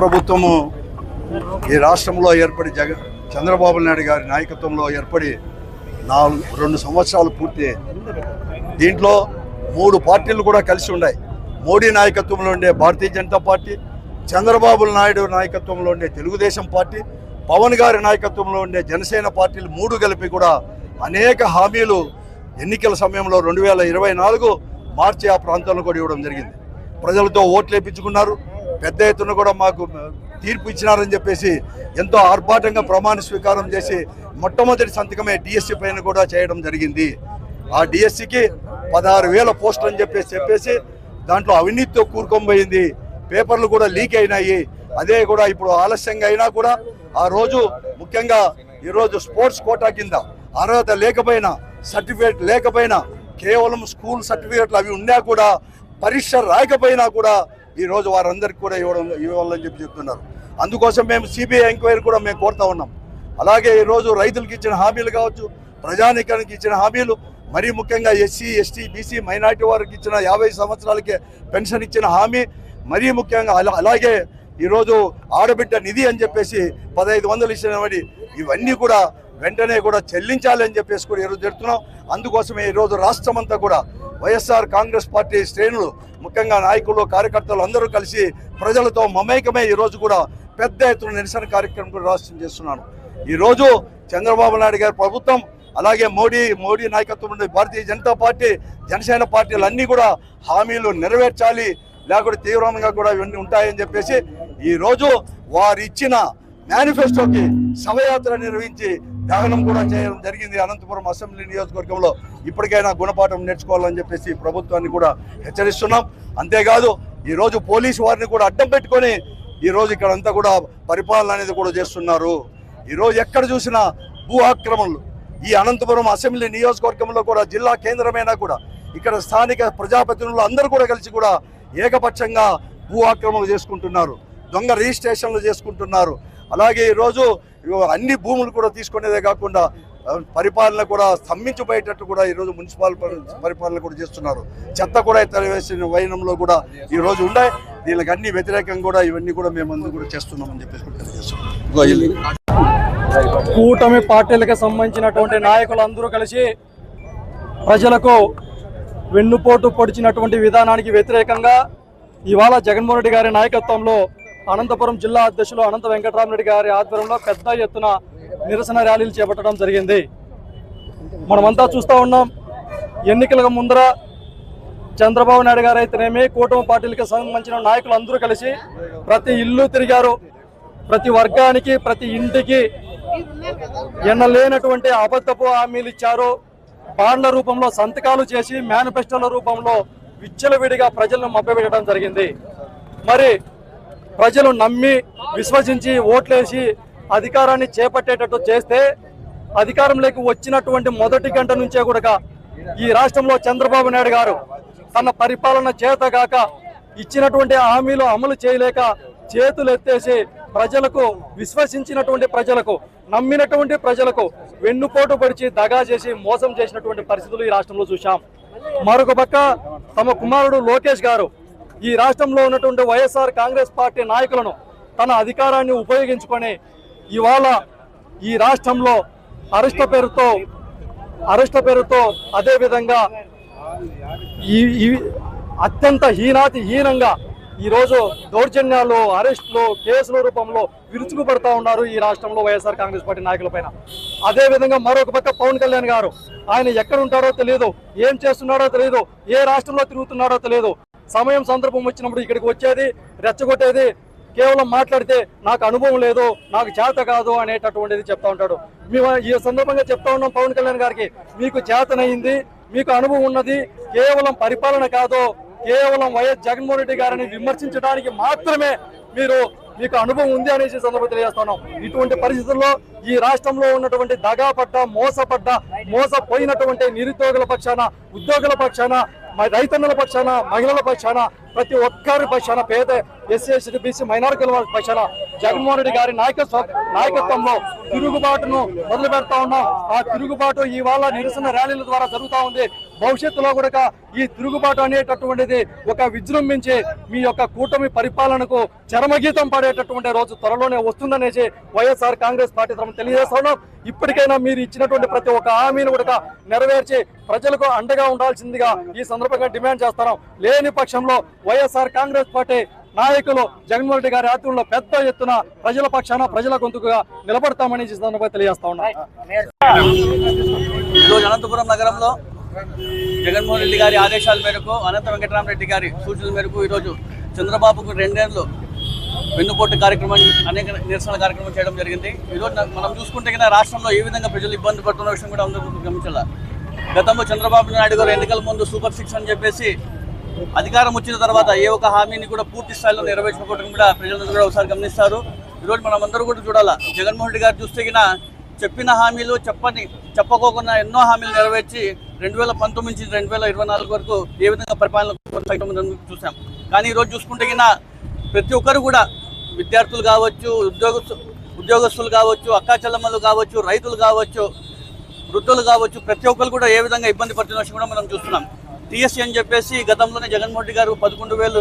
ప్రభుత్వము ఈ రాష్ట్రంలో ఏర్పడి చంద్రబాబు నాయుడు గారి నాయకత్వంలో ఏర్పడి 2 సంవత్సరాలు పూర్తి. దీంట్లో 3 పార్టీలు కూడా కలిసి ఉన్నాయి. మోడీ నాయకత్వంలో ఉండే భారతీయ జనతా పార్టీ, చంద్రబాబు నాయుడు నాయకత్వంలో ఉండే తెలుగుదేశం పార్టీ, పవన్ గారి నాయకత్వంలో ఉండే జనసేన పార్టీలు 3 కలిపి కూడా అనేక హామీలు ఎన్నికల సమయంలో 2024 మార్చి ఆ ప్రాంతంలో కూడా ఇవ్వడం జరిగింది. ప్రజలతో ఓట్లు వేయించుకున్నారు. పెద్ద ఎత్తున కూడా మాకు తీర్పు ఇచ్చినారని చెప్పేసి ఎంతో ఆర్భాటంగా ప్రమాణ స్వీకారం చేసి మొట్టమొదటి సంతకమే డిఎస్సి పైన కూడా చేయడం జరిగింది. ఆ డిఎస్సికి 16,000 పోస్టులు అని చెప్పేసి దాంట్లో అవినీతితో కూరుకొనిపోయింది. పేపర్లు కూడా లీక్ అయినాయి. అదే కూడా ఇప్పుడు ఆలస్యంగా అయినా కూడా ఆ రోజు ముఖ్యంగా ఈరోజు స్పోర్ట్స్ కోటా కింద అర్హత లేకపోయినా, సర్టిఫికేట్ లేకపోయినా, కేవలం స్కూల్ సర్టిఫికేట్లు అవి ఉన్నా కూడా, పరీక్ష రాకపోయినా కూడా ఈరోజు వారందరికీ కూడా ఇవ్వాలని చెప్తున్నారు. అందుకోసం మేము సిబిఐ ఎంక్వైరీ కూడా మేము కోరుతా ఉన్నాం. అలాగే ఈరోజు రైతులకు ఇచ్చిన హామీలు కావచ్చు, ప్రజానీకానికి ఇచ్చిన హామీలు, మరీ ముఖ్యంగా ఎస్సీ, ఎస్టీ, బీసీ, మైనార్టీ వారికి ఇచ్చిన 50 సంవత్సరాలకే పెన్షన్ ఇచ్చిన హామీ, మరీ ముఖ్యంగా అలాగే ఈరోజు ఆడబిడ్డ నిధి అని చెప్పేసి 1500 ఇచ్చినవి, ఇవన్నీ కూడా వెంటనే కూడా చెల్లించాలి అని చెప్పేసి కూడా ఈరోజు జరుగుతున్నాం. అందుకోసమే ఈరోజు రాష్ట్రమంతా కూడా వైఎస్ఆర్ కాంగ్రెస్ పార్టీ శ్రేణులు, ముఖ్యంగా నాయకులు, కార్యకర్తలు అందరూ కలిసి ప్రజలతో మమేకమే ఈరోజు కూడా పెద్ద ఎత్తున నిరసన కార్యక్రమం కూడా రాష్ట్రం చేస్తున్నాను. ఈరోజు చంద్రబాబు నాయుడు గారి ప్రభుత్వం, అలాగే మోడీ నాయకత్వం ఉండే భారతీయ జనతా పార్టీ, జనసేన పార్టీలు అన్నీ కూడా హామీలు నెరవేర్చాలి, లేకపోతే తీవ్రంగా కూడా ఇవన్నీ ఉంటాయని చెప్పేసి ఈరోజు వారు ఇచ్చిన మేనిఫెస్టోకి శవయాత్ర నిర్వహించి దహనం కూడా చేయడం జరిగింది. అనంతపురం అసెంబ్లీ నియోజకవర్గంలో ఇప్పటికైనా గుణపాఠం నేర్చుకోవాలని చెప్పేసి ప్రభుత్వాన్ని కూడా హెచ్చరిస్తున్నాం. అంతేకాదు ఈరోజు పోలీసు వారిని కూడా అడ్డం పెట్టుకొని ఈరోజు ఇక్కడ అంతా కూడా పరిపాలన అనేది కూడా చేస్తున్నారు. ఈరోజు ఎక్కడ చూసినా భూ ఆక్రమణలు. ఈ అనంతపురం అసెంబ్లీ నియోజకవర్గంలో కూడా జిల్లా కేంద్రమైనా కూడా ఇక్కడ స్థానిక ప్రజాప్రతినిధులు అందరూ కూడా కలిసి కూడా ఏకపక్షంగా భూ ఆక్రమణలు చేసుకుంటున్నారు, దొంగ రిజిస్ట్రేషన్లు చేసుకుంటున్నారు. అలాగే ఈరోజు అన్ని భూములు కూడా తీసుకునేదే కాకుండా పరిపాలన కూడా స్తంభించిపోయేటట్టు కూడా ఈరోజు మున్సిపల్ పరిపాలన కూడా చేస్తున్నారు. చెత్త కూడా తరివేసిన వైనంలో కూడా ఈరోజు ఉన్నాయి. దీనికి అన్ని వ్యతిరేకంగా కూడా ఇవన్నీ కూడా మేము అందరూ కూడా చేస్తున్నామని చెప్పేసి తెలియజేస్తున్నాం. కూటమి పార్టీలకు సంబంధించినటువంటి నాయకులందరూ కలిసి ప్రజలకు వెన్నుపోటు పొడిచినటువంటి విధానానికి వ్యతిరేకంగా ఇవాళ జగన్మోహన్ రెడ్డి గారి నాయకత్వంలో అనంతపురం జిల్లా అధ్యక్షులు అనంత వెంకటరామరెడ్డి గారి ఆధ్వర్యంలో పెద్ద ఎత్తున నిరసన ర్యాలీలు చేపట్టడం జరిగింది. మనమంతా చూస్తూ ఉన్నాం. ఎన్నికలకు ముందర చంద్రబాబు నాయుడు గారు అయితేనేమి, కూటమి పార్టీలకు సంబంధించిన నాయకులు అందరూ కలిసి ప్రతి ఇల్లు తిరిగారు. ప్రతి వర్గానికి, ప్రతి ఇంటికి ఎన్నలేనటువంటి అబద్ధపు హామీలు ఇచ్చారు. బాండ్ల రూపంలో సంతకాలు చేసి మేనిఫెస్టోల రూపంలో విచ్చలవిడిగా ప్రజలను మభ్యపెట్టడం జరిగింది. మరి ప్రజలు నమ్మి విశ్వసించి ఓట్లేసి అధికారాన్ని చేపట్టేటట్టు చేస్తే, అధికారంలోకి వచ్చినటువంటి మొదటి గంట నుంచే కూడా ఈ రాష్ట్రంలో చంద్రబాబు నాయుడు గారు తన పరిపాలన చేతగాక ఇచ్చినటువంటి హామీలు అమలు చేయలేక చేతులు ఎత్తేసి ప్రజలకు, విశ్వసించినటువంటి ప్రజలకు, నమ్మినటువంటి ప్రజలకు వెన్నుపోటు పొడిచి దగా చేసి మోసం చేసినటువంటి పరిస్థితులు ఈ రాష్ట్రంలో చూశాం. మరొక పక్క తమ కుమారుడు లోకేష్ గారు ఈ రాష్ట్రంలో ఉన్నటువంటి వైఎస్ఆర్ కాంగ్రెస్ పార్టీ నాయకులను తన అధికారాన్ని ఉపయోగించుకొని ఇవాళ ఈ రాష్ట్రంలో అరెస్టు పేరుతో అదేవిధంగా అత్యంత హీనంగా ఈరోజు దౌర్జన్యాలు, అరెస్టులు, కేసుల రూపంలో విరుచుకుపడతా ఉన్నారు ఈ రాష్ట్రంలో వైఎస్ఆర్ కాంగ్రెస్ పార్టీ నాయకులపైన. అదేవిధంగా మరొక పక్క పవన్ కళ్యాణ్ గారు, ఆయన ఎక్కడ ఉంటారో తెలియదు, ఏం చేస్తున్నాడో తెలియదు, ఏ రాష్ట్రంలో తిరుగుతున్నాడో తెలియదు. సమయం సందర్భం వచ్చినప్పుడు ఇక్కడికి వచ్చేది, రెచ్చగొట్టేది, కేవలం మాట్లాడితే నాకు అనుభవం లేదు, నాకు చేత కాదు అనేటటువంటిది చెప్తా ఉంటాడు. మేము ఈ సందర్భంగా చెప్తా ఉన్నాం పవన్ కళ్యాణ్ గారికి, మీకు చేతనైంది, మీకు అనుభవం ఉన్నది, కేవలం పరిపాలన కాదు, కేవలం వైఎస్ జగన్మోహన్ రెడ్డి గారిని విమర్శించడానికి మాత్రమే మీకు అనుభవం ఉంది అనేసి సందర్భంగా తెలియజేస్తున్నాం. ఇటువంటి పరిస్థితుల్లో ఈ రాష్ట్రంలో ఉన్నటువంటి దగాపడ్డ, మోసపోయినటువంటి నిరుద్యోగుల పక్షాన, ఉద్యోగుల పక్షాన, రైతన్నుల పక్షాన, మహిళల పక్షాన, ప్రతి ఒక్కరి పక్షాన, పేద ఎస్సీ, ఎస్టీ, బీసీ, మైనారిటీల పక్షాన జగన్మోహన్ రెడ్డి గారి నాయకత్వంలో తిరుగుబాటును మొదలు పెడతా ఉన్నాం. ఆ తిరుగుబాటు ఇవాళ నిరసన ర్యాలీల ద్వారా జరుగుతూ ఉంది. భవిష్యత్తులో కూడా ఈ తిరుగుబాటు అనేటటువంటిది ఒక విజృంభించి మీ యొక్క కూటమి పరిపాలనకు చరమగీతం పాడేటటువంటి రోజు త్వరలోనే వస్తుందనేసి వైఎస్ఆర్ కాంగ్రెస్ పార్టీ తరఫున తెలియజేస్తున్నాం. ఇప్పటికైనా మీరు ఇచ్చినటువంటి ప్రతి ఒక్క హామీని కూడా నెరవేర్చి ప్రజలకు అండగా ఉండాల్సిందిగా ఈ సందర్భంగా డిమాండ్ చేస్తున్నాం. లేని పక్షంలో వైఎస్ఆర్ కాంగ్రెస్ పార్టీ నాయకులు జగన్మోహన్ రెడ్డి గారి ఆధ్వర్యంలో పెద్ద ఎత్తున ప్రజల పక్షాన ప్రజల గొంతుకుగా నిలబడతామని ఈ సందర్భంగా తెలియజేస్తా ఉన్నాం. ఈరోజు అనంతపురం నగరంలో జగన్మోహన్ రెడ్డి గారి ఆదేశాల మేరకు, అనంత వెంకటరామరెడ్డి గారి సూచనల మేరకు ఈరోజు చంద్రబాబుకు 2 ఏళ్ళు వెన్నుపోటు కార్యక్రమం, అనేక నిరసన కార్యక్రమం చేయడం జరిగింది. ఈరోజు మనం చూసుకుంటే కన్నా రాష్ట్రంలో ఏ విధంగా ప్రజలు ఇబ్బంది పడుతున్న విషయం కూడా అందరూ గమనించాలి. గతంలో చంద్రబాబు నాయుడు గారు ఎన్నికల ముందు సూపర్ 6 అని చెప్పేసి అధికారం వచ్చిన తర్వాత ఏ ఒక్క హామీని కూడా పూర్తి స్థాయిలో నెరవేర్చుకోవడం కూడా ప్రజలందరూ కూడా ఒకసారి గమనిస్తారు. ఈరోజు మనం అందరూ కూడా చూడాలా, జగన్మోహన్ రెడ్డి గారు చూస్తే కినా చెప్పిన హామీలు చెప్పకోకుండా ఎన్నో హామీలు నెరవేర్చి 2019 నుంచి 2024 వరకు ఏ విధంగా పరిపాలన కొనసాగడం చూసాం. కానీ ఈరోజు చూసుకుంటే కినా ప్రతి ఒక్కరు కూడా విద్యార్థులు కావచ్చు, ఉద్యోగస్తులు కావచ్చు, అక్కా చెల్లెమ్మలు కావచ్చు, రైతులు కావచ్చు, వృద్ధులు కావచ్చు, ప్రతి ఒక్కరు కూడా ఏ విధంగా ఇబ్బంది పడుతున్న విషయం కూడా మనం చూస్తున్నాం. టీఎస్సీ అని చెప్పేసి గతంలోనే జగన్మోహన్ రెడ్డి గారు 11,000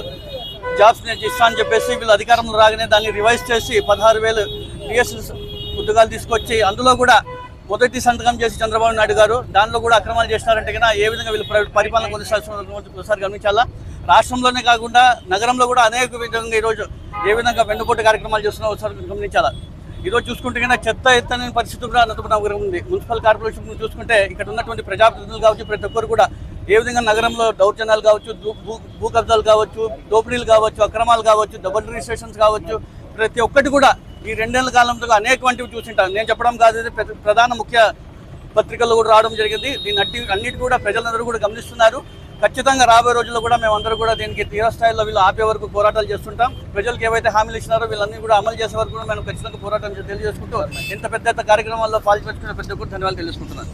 జాబ్స్ నేను ఇస్తా అని చెప్పేసి వీళ్ళు అధికారంలో రాగానే దాన్ని రివైజ్ చేసి 16,000 టీఎస్సీ ఉద్యోగాలు తీసుకొచ్చి అందులో కూడా మొదటి సంతకం చేసి చంద్రబాబు నాయుడు గారు దానిలో కూడా అక్రమాలు చేసినారంటే కన్నా ఏ విధంగా వీళ్ళు పరిపాలన ఒకసారి గమనించాలా. రాష్ట్రంలోనే కాకుండా నగరంలో కూడా అనేక విధంగా ఈరోజు ఏ విధంగా వెన్నుపోటు కార్యక్రమాలు చేస్తున్నా ఒకసారి గమనించాలా. ఈరోజు చూసుకుంటే కన్నా చెత్త ఎత్తని పరిస్థితి కూడా అనంతపురం నగరం ఉంది. మున్సిపల్ కార్పొరేషన్ చూసుకుంటే ఇక్కడ ఉన్నటువంటి ప్రజాప్రతినిధులు కావచ్చు, ప్రతి ఒక్కరు కూడా ఏ విధంగా నగరంలో దౌర్జన్యాలు కావచ్చు, భూ కబ్జాలు కావచ్చు, దోపిడీలు కావచ్చు, అక్రమాలు కావచ్చు, డబుల్ రిజిస్ట్రేషన్స్ కావచ్చు, ప్రతి ఒక్కటి కూడా ఈ 2 ఏళ్ల కాలంలో అనేకవంటివి చూసింటాను. నేను చెప్పడం కాదు, ఇది ప్రధాన ముఖ్య పత్రికల్లో కూడా రావడం జరిగింది. దీన్ని అన్నిటి కూడా ప్రజలందరూ కూడా గమనిస్తున్నారు. ఖచ్చితంగా రాబోయే రోజుల్లో కూడా మేమందరూ కూడా దీనికి తీవ్రస్థాయిలో వీళ్ళు ఆపే వరకు పోరాటాలు చేస్తుంటాం. ప్రజలకు ఏవైతే హామీలు ఇచ్చినారో వీళ్ళన్నీ కూడా అమలు చేసే వరకు కూడా మేము ఖచ్చితంగా పోరాటం తెలియజేసుకుంటూ ఇంత పెద్ద కార్యక్రమాల్లో పాల్పంచుకునే ప్రతి ఒక్కరు ధన్యవాదాలు తెలియజేసుకుంటున్నాను.